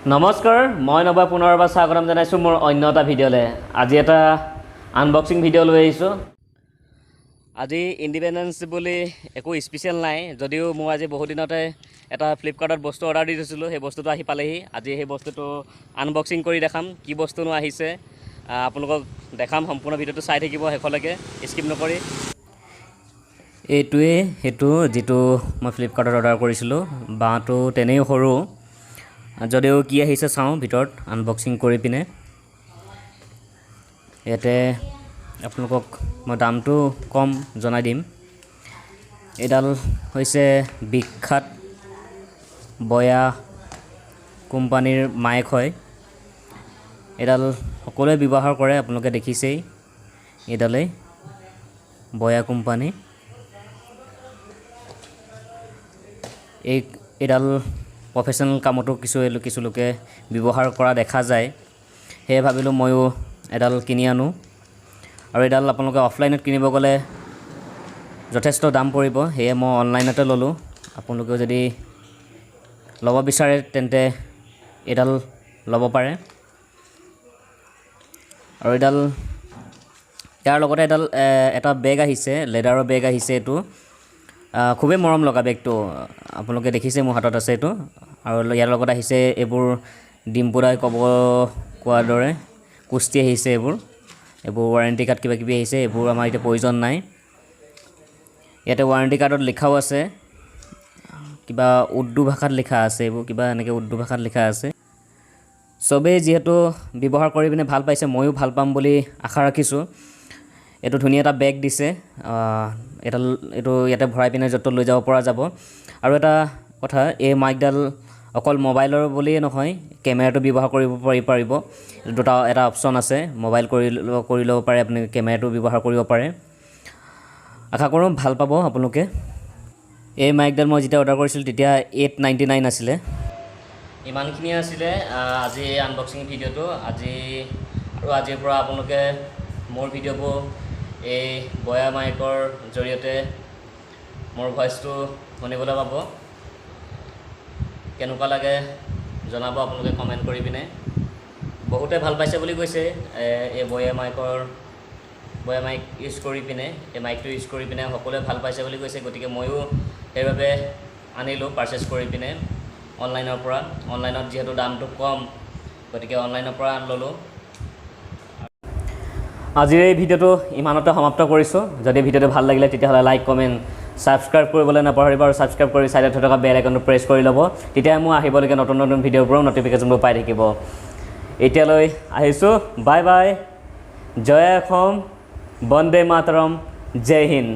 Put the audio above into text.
নমস্কাৰ মই নবা পুনৰ এবাৰ স্বাগতম জনাইছোঁ মোৰ অন্য এটা ভিডিঅ'লৈ। আজি এটা আনবক্সিং ভিডিঅ' লৈ আহিছোঁ। আজি ইণ্ডিপেণ্ডেন্স বুলি একো স্পেচিয়েল নাই, যদিও মই আজি বহুত দিনতে এটা ফ্লিপকাৰ্টত বস্তু অৰ্ডাৰ দি দিছিলোঁ। সেই বস্তুটো আহি পালেহি। আজি সেই বস্তুটো আনবক্সিং কৰি দেখাম, কি বস্তুনো আহিছে আপোনালোকক দেখাম। সম্পূৰ্ণ ভিডিঅ'টো চাই থাকিব শেষলৈকে, স্কিপ নকৰি। এইটোৱে সেইটো যিটো মই ফ্লিপকাৰ্টত অৰ্ডাৰ কৰিছিলোঁ। বাঁহটো তেনেই সৰু, যদিও কি আহিছে চাওঁ ভিতৰত আনবক্সিং কৰি পিনে। ইয়াতে আপোনালোকক মই দামটো কম জনাই দিম। এইডাল হৈছে বিখ্যাত বয়া কোম্পানীৰ মাইক হয়। এইডাল সকলোৱে ব্যৱহাৰ কৰে, আপোনালোকে দেখিছেই। এইডালেই বয়া কোম্পানী। এইডাল প্ৰফেশ্যনেল কামতো কিছু লোকে ব্যৱহাৰ কৰা দেখা যায়। সেয়ে ভাবিলোঁ ময়ো এডাল কিনি আনো। আৰু এডাল আপোনালোকে অফলাইনত কিনিব গ'লে যথেষ্ট দাম পৰিব, সেয়ে মই অনলাইনতে ল'লোঁ। আপোনালোকেও যদি ল'ব বিচাৰে তেন্তে এডাল ল'ব পাৰে। আৰু এডাল ইয়াৰ লগতে এটা বেগ আহিছে, লেডাৰৰ বেগ আহিছে। এইটো খুবেই মৰম লগা বেগটো, আপোনালোকে দেখিছে মোৰ হাতত আছে এইটো। আৰু ইয়াৰ লগত আহিছে এইবোৰ ডিম্পুদাই কোৱাৰ দৰে কুস্তি আহিছে। এইবোৰ ৱাৰেণ্টি কাৰ্ড কিবাকিবি আহিছে। এইবোৰ আমাৰ এতিয়া প্ৰয়োজন নাই। ইয়াতে ৱাৰেণ্টি কাৰ্ডত লিখাও আছে, কিবা উৰ্দু ভাষাত লিখা আছে। এইবোৰ কিবা এনেকৈ উৰ্দু ভাষাত লিখা আছে। চবেই যিহেতু ব্যৱহাৰ কৰি পিনে ভাল পাইছে, ময়ো ভাল পাম বুলি আশা ৰাখিছোঁ। এইটো ধুনীয়া এটা বেগ দিছে। এইটো ইয়াতে ভৰাই পিনে য'ত লৈ যাব পৰা যাব। আৰু এটা কথা, এই মাইকডাল অকল মোবাইলৰ বুলিয়েই নহয়, কেমেৰাটো ব্যৱহাৰ কৰিব পাৰিব। এটা অপশ্যন আছে, মোবাইল কৰি ল'ব পাৰে আপুনি, কেমেৰাটো ব্যৱহাৰ কৰিব পাৰে। আশা কৰোঁ ভাল পাব আপোনালোকে। এই মাইকডাল মই যেতিয়া অৰ্ডাৰ কৰিছিলোঁ তেতিয়া $899 আছিলে। ইমানখিনিয়ে আছিলে আজি এই আনবক্সিং ভিডিঅ'টো। আজিৰ পৰা আপোনালোকে মোৰ ভিডিঅ'বোৰ এই বয়া মাইকৰ জৰিয়তে মোৰ ভইচটো শুনিবলৈ পাব। কেনেকুৱা লাগে জনাব আপোনালোকে কমেণ্ট কৰি পিনে। বহুতে ভাল পাইছে বুলি কৈছে এই বয়া মাইক ইউজ কৰি পিনে, এই মাইকটো ইউজ কৰি পিনে সকলোৱে ভাল পাইছে বুলি কৈছে। গতিকে ময়ো সেইবাবে আনিলোঁ পাৰচেছ কৰি পিনে অনলাইনৰ পৰা। অনলাইনত যিহেতু দামটো কম, গতিকে অনলাইনৰ পৰা ল'লোঁ। আজিৰ এই ভিডিঅ'টো ইমানতে সমাপ্ত কৰিছোঁ। যদি ভিডিঅ'টো ভাল লাগিলে তেতিয়াহ'লে লাইক, কমেণ্ট, ছাবস্ক্ৰাইব কৰিবলৈ নাপাহৰিব। আৰু ছাবস্ক্ৰাইব কৰি ছাইডত থকা বেল আইকনটো প্ৰেছ কৰি ল'ব, তেতিয়া মোৰ আহিবলগীয়া নতুন নতুন ভিডিঅ'বোৰৰ ন'টিফিকেশ্যনবোৰ পাই থাকিব। এতিয়ালৈ আহিছোঁ, বাই বাই। জয় অসম, বন্দে মাতৰম, জয় হিন্দ।